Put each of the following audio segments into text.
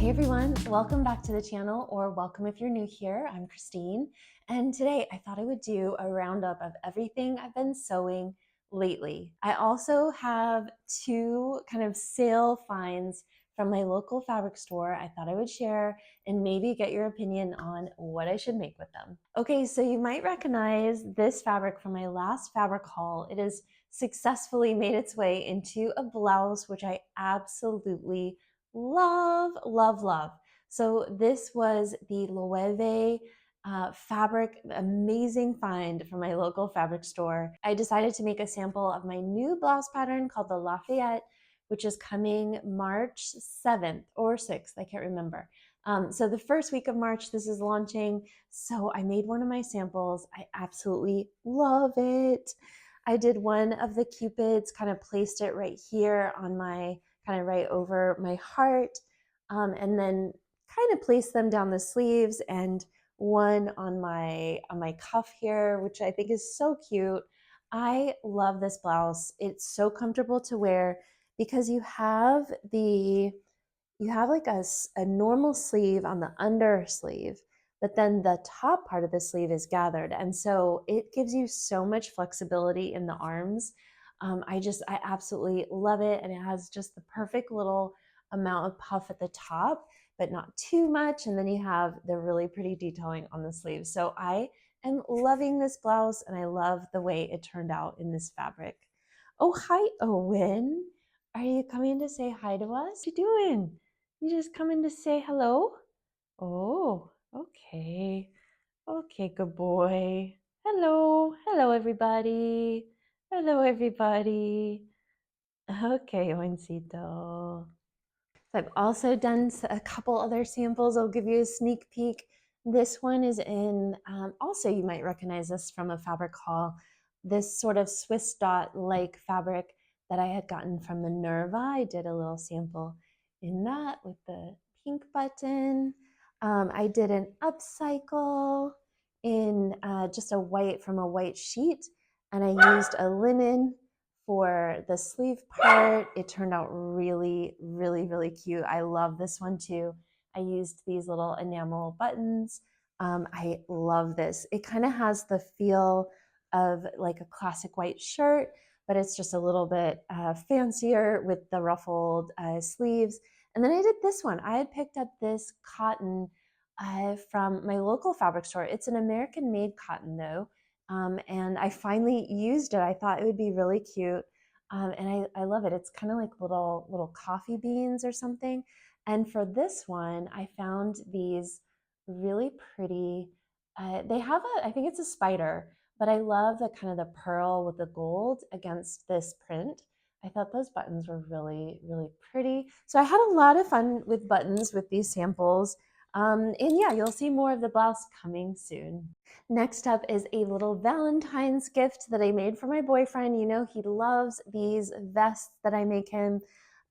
Hey everyone, welcome back to the channel, or welcome if you're new here. I'm Christine, and today I thought I would do a roundup of everything I've been sewing lately. I also have two kind of sale finds from my local fabric store I thought I would share and maybe get your opinion on what I should make with them. Okay, so you might recognize this fabric from my last fabric haul. It has successfully made its way into a blouse, which I absolutely love, love, love. So this was the Loewe fabric, amazing find from my local fabric store. I decided to make a sample of my new blouse pattern called the Lafayette, which is coming March 7th or 6th, I can't remember. So the first week of March, this is launching. So I made one of my samples. I absolutely love it. I did one of the cupids, kind of placed it right here on my, kind of right over my heart, and then kind of placed them down the sleeves, and one on my cuff here, which I think is so cute. I love this blouse. It's so comfortable to wear because you have like a normal sleeve on the under sleeve, but then the top part of the sleeve is gathered. And so it gives you so much flexibility in the arms. I absolutely love it. And it has just the perfect little amount of puff at the top, but not too much. And then you have the really pretty detailing on the sleeves. So I am loving this blouse, and I love the way it turned out in this fabric. Oh, hi, Owen. Are you coming to say hi to us? What you doing? You just coming to say hello? Oh, okay. Okay, good boy. Hello. Hello, everybody. Hello, everybody. Okay, Owencito. So I've also done a couple other samples. I'll give you a sneak peek. This one is in, also you might recognize this from a fabric haul, this sort of Swiss dot-like fabric that I had gotten from Minerva. I did a little sample in that with the pink button. I did an upcycle in just from a white sheet, and I used a linen for the sleeve part. It turned out really, really, really cute. I love this one too. I used these little enamel buttons. I love this. It kind of has the feel of like a classic white shirt, but it's just a little bit fancier with the ruffled sleeves. And then I did this one. I had picked up this cotton from my local fabric store. It's an American-made cotton though. And I finally used it. I thought it would be really cute. And I love it. It's kind of like little coffee beans or something. And for this one, I found these really pretty, they have I think it's a spider, but I love the kind of the pearl with the gold against this print. I thought those buttons were really, really pretty. So I had a lot of fun with buttons with these samples. And yeah, you'll see more of the blouse coming soon. Next up is a little Valentine's gift that I made for my boyfriend. You know, he loves these vests that I make him.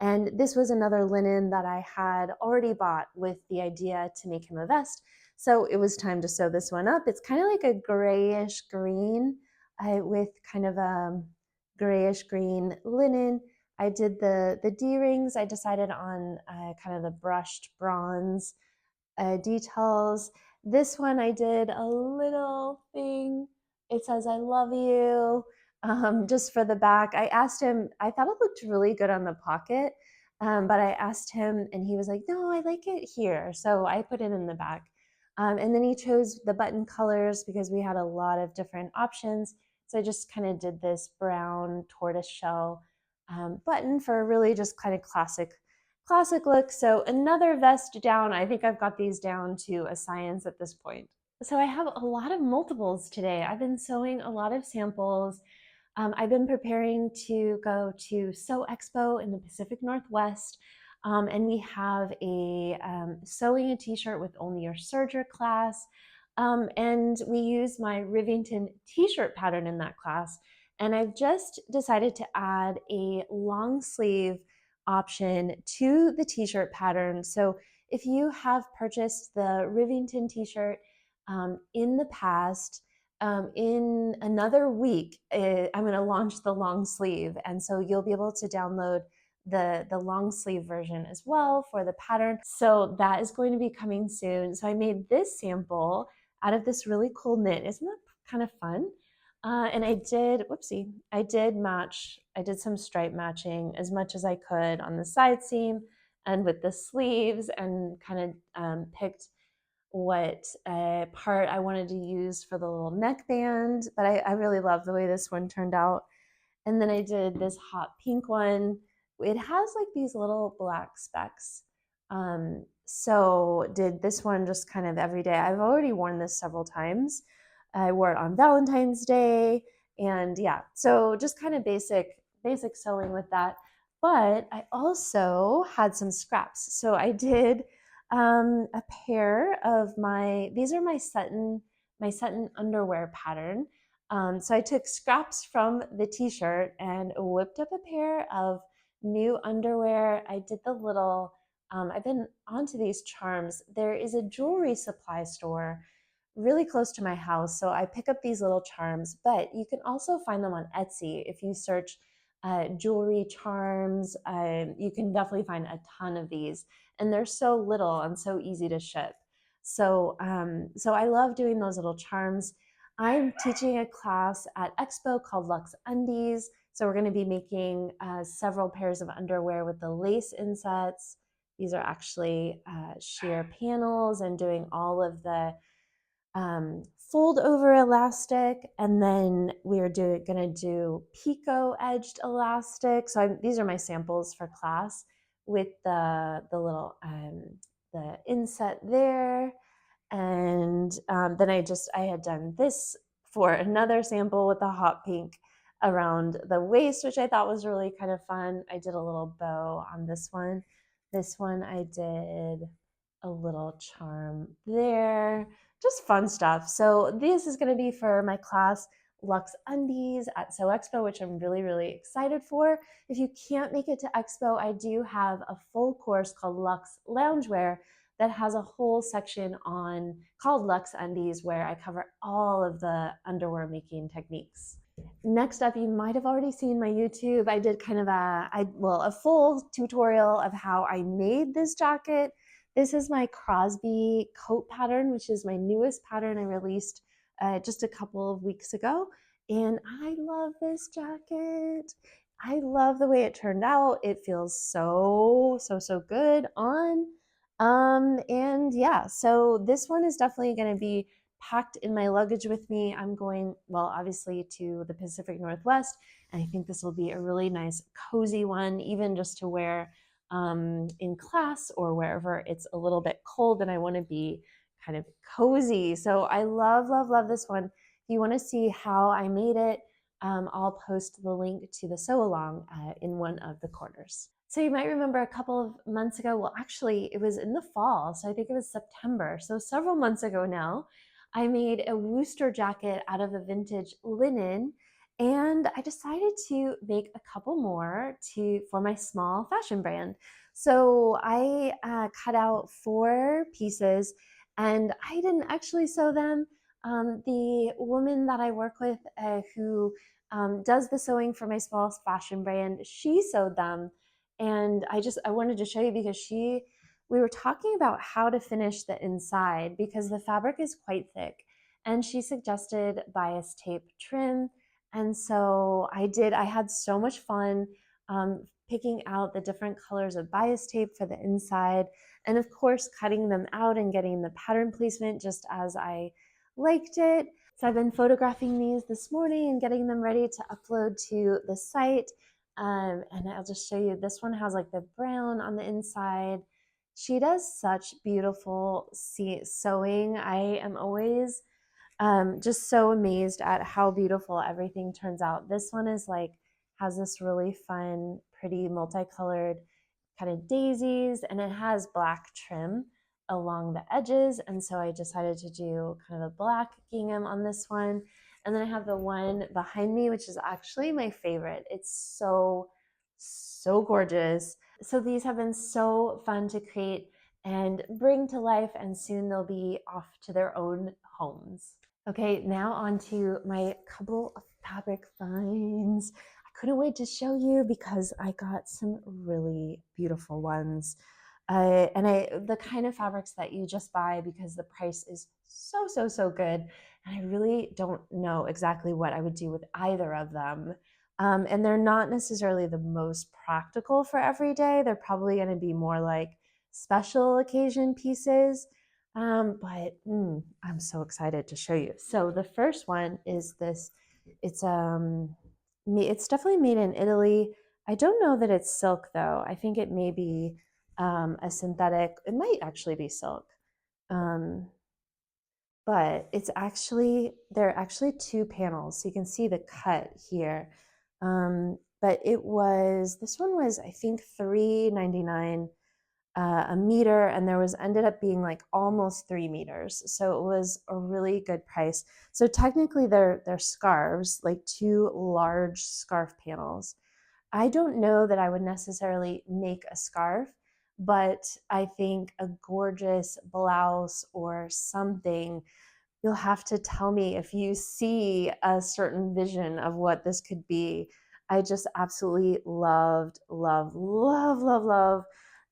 And this was another linen that I had already bought with the idea to make him a vest. So it was time to sew this one up. It's kind of like a grayish green with kind of a grayish green linen. I did the D-rings. I decided on kind of the brushed bronze details. This one I did a little thing. It says, I love you, just for the back. I asked him, I thought it looked really good on the pocket, but I asked him and he was like, no, I like it here. So I put it in the back. And then he chose the button colors because we had a lot of different options. So I just kind of did this brown tortoise shell button for a really just kind of classic look. So another vest down. I think I've got these down to a science at this point. So I have a lot of multiples today. I've been sewing a lot of samples. I've been preparing to go to Sew Expo in the Pacific Northwest. And we have a sewing a t-shirt with only your Serger class. And we use my Rivington t-shirt pattern in that class. And I've just decided to add a long sleeve option to the t-shirt pattern. So if you have purchased the Rivington t-shirt in the past, in another week, I'm going to launch the long sleeve. And so you'll be able to download the long sleeve version as well for the pattern. So that is going to be coming soon. So I made this sample out of this really cool knit. Isn't that kind of fun? And I did, whoopsie, I did some stripe matching as much as I could on the side seam and with the sleeves, and kind of picked what part I wanted to use for the little neckband. But I really love the way this one turned out. And then I did this hot pink one. It has like these little black specks. So did this one just kind of every day. I've already worn this several times. I wore it on Valentine's Day. And yeah, so just kind of basic sewing with that. But I also had some scraps. So I did a pair of these are my Sutton underwear pattern. So I took scraps from the t-shirt and whipped up a pair of new underwear. I did the little, I've been onto these charms. There is a jewelry supply store really close to my house. So I pick up these little charms, but you can also find them on Etsy. If you search jewelry charms, you can definitely find a ton of these. And they're so little and so easy to ship. So, so I love doing those little charms. I'm teaching a class at Expo called Luxe Undies. So we're going to be making several pairs of underwear with the lace insets. These are actually sheer panels, and doing all of the fold over elastic, and then we're going to do picot edged elastic. So these are my samples for class with the little the inset there. And then I had done this for another sample with the hot pink around the waist, which I thought was really kind of fun. I did a little bow on this one. This one I did a little charm there, just fun stuff. So this is going to be for my class Luxe Undies at Sew Expo, which I'm really, really excited for. If you can't make it to Expo, I do have a full course called Luxe Loungewear that has a whole section on called Luxe Undies, where I cover all of the underwear making techniques. Next up, you might have already seen my YouTube. I did kind of a full tutorial of how I made this jacket. This is my Crosby coat pattern, which is my newest pattern I released just a couple of weeks ago. And I love this jacket. I love the way it turned out. It feels so good on. And yeah, so this one is definitely going to be packed in my luggage with me. I'm going, well, obviously to the Pacific Northwest, and I think this will be a really nice, cozy one, even just to wear in class or wherever it's a little bit cold and I want to be kind of cozy. So I love, love, love this one. If you want to see how I made it, I'll post the link to the sew along in one of the corners. So you might remember a couple of months ago, well, actually it was in the fall, so I think it was September, so several months ago now, I made a Worcester jacket out of a vintage linen, and I decided to make a couple more for my small fashion brand. So I cut out 4 pieces, and I didn't actually sew them. The woman that I work with who does the sewing for my small fashion brand, she sewed them. And I wanted to show you because we were talking about how to finish the inside because the fabric is quite thick, and she suggested bias tape trim. And so I had so much fun picking out the different colors of bias tape for the inside, and of course cutting them out and getting the pattern placement just as I liked it. So I've been photographing these this morning and getting them ready to upload to the site. And I'll just show you, this one has like the brown on the inside. She does such beautiful sewing. I am always just so amazed at how beautiful everything turns out. This one is like, has this really fun, pretty multicolored kind of daisies, and it has black trim along the edges. And so I decided to do kind of a black gingham on this one. And then I have the one behind me, which is actually my favorite. It's so gorgeous. So these have been so fun to create and bring to life, and soon they'll be off to their own homes. Okay, now on to my couple of fabric finds. I couldn't wait to show you because I got some really beautiful ones. The kind of fabrics that you just buy because the price is so good. And I really don't know exactly what I would do with either of them. And they're not necessarily the most practical for every day. They're probably going to be more like special occasion pieces. I'm so excited to show you. So the first one is this. It's it's definitely made in Italy. I don't know that it's silk though. I think it may be a synthetic. It might actually be silk. Um, but it's actually, there are actually two panels. So you can see the cut here. But this one was, I think, $3.99 a meter, and there was ended up being like almost 3 meters. So it was a really good price. So technically they're scarves, like two large scarf panels. I don't know that I would necessarily make a scarf, but I think a gorgeous blouse or something, you'll have to tell me if you see a certain vision of what this could be. I just absolutely love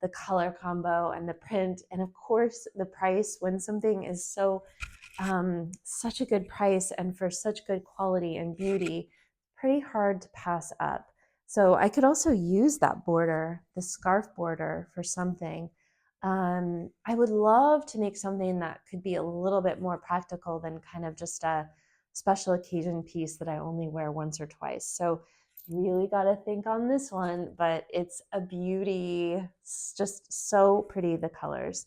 the color combo and the print. And of course, the price when something is such a good price and for such good quality and beauty, pretty hard to pass up. So I could also use that border, the scarf border, for something. I would love to make something that could be a little bit more practical than kind of just a special occasion piece that I only wear once or twice. So really got to think on this one, but it's a beauty. It's just so pretty, the colors.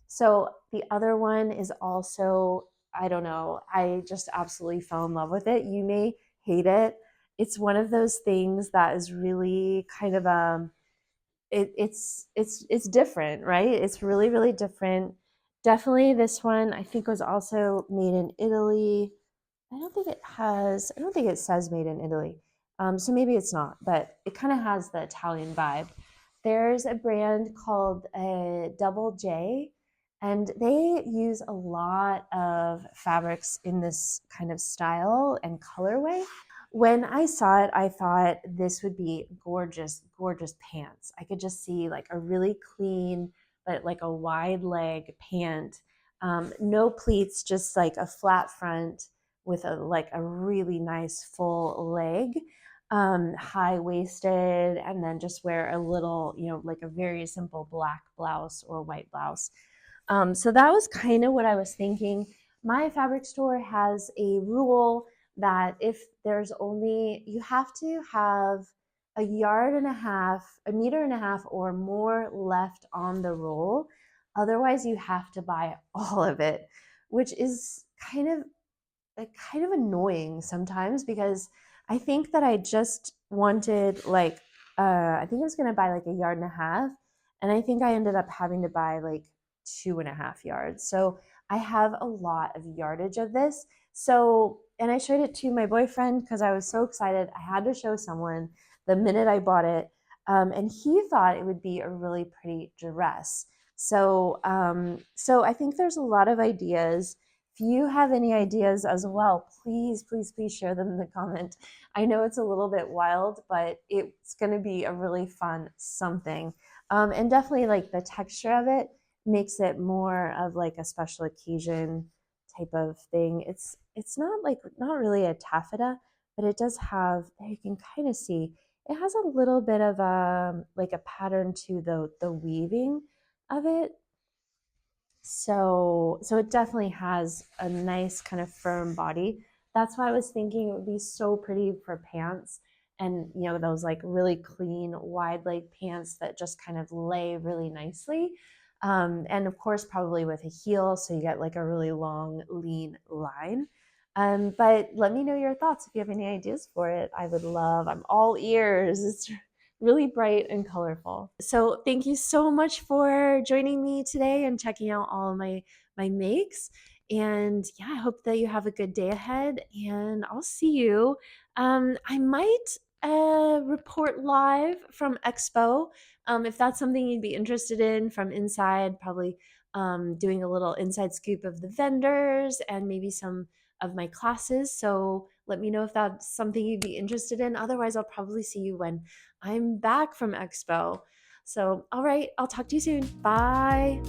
So the other one is also, I don't know, I just absolutely fell in love with it. You may hate it. It's one of those things that is really kind of it's different, right? It's really different. Definitely this one I think was also made in Italy. I don't think it says made in Italy. So maybe it's not, but it kind of has the Italian vibe. There's a brand called Double J, and they use a lot of fabrics in this kind of style and colorway. When I saw it, I thought this would be gorgeous pants. I could just see like a really clean, but like a wide leg pant. No pleats, just like a flat front with a really nice full leg, high waisted, and then just wear a little, like a very simple black blouse or white blouse. So that was kind of what I was thinking. My fabric store has a rule that if there's only, you have to have a yard and a half, a meter and a half or more left on the roll. Otherwise, you have to buy all of it, which is kind of annoying sometimes because I think that I just wanted I think I was gonna buy like a yard and a half, and I think I ended up having to buy like 2.5 yards. So I have a lot of yardage of this. So, and I showed it to my boyfriend because I was so excited. I had to show someone the minute I bought it, and he thought it would be a really pretty dress. So I think there's a lot of ideas. If you have any ideas as well, please share them in the comment. I know it's a little bit wild, but it's going to be a really fun something. And definitely like the texture of it makes it more of like a special occasion type of thing. It's not really a taffeta, but it does have, there you can kind of see, it has a little bit of like a pattern to the weaving of it. So it definitely has a nice kind of firm body. That's why I was thinking it would be so pretty for pants, and those like really clean wide leg pants that just kind of lay really nicely. And of course probably with a heel, so you get like a really long lean line. But let me know your thoughts if you have any ideas for it. I'm all ears. It's really bright and colorful. So thank you so much for joining me today and checking out all of my makes. And yeah, I hope that you have a good day ahead, and I'll see you. I might report live from Expo, if that's something you'd be interested in from inside, probably doing a little inside scoop of the vendors and maybe some of my classes. So Let me know if that's something you'd be interested in. Otherwise, I'll probably see you when I'm back from Expo. So, all right, I'll talk to you soon. Bye.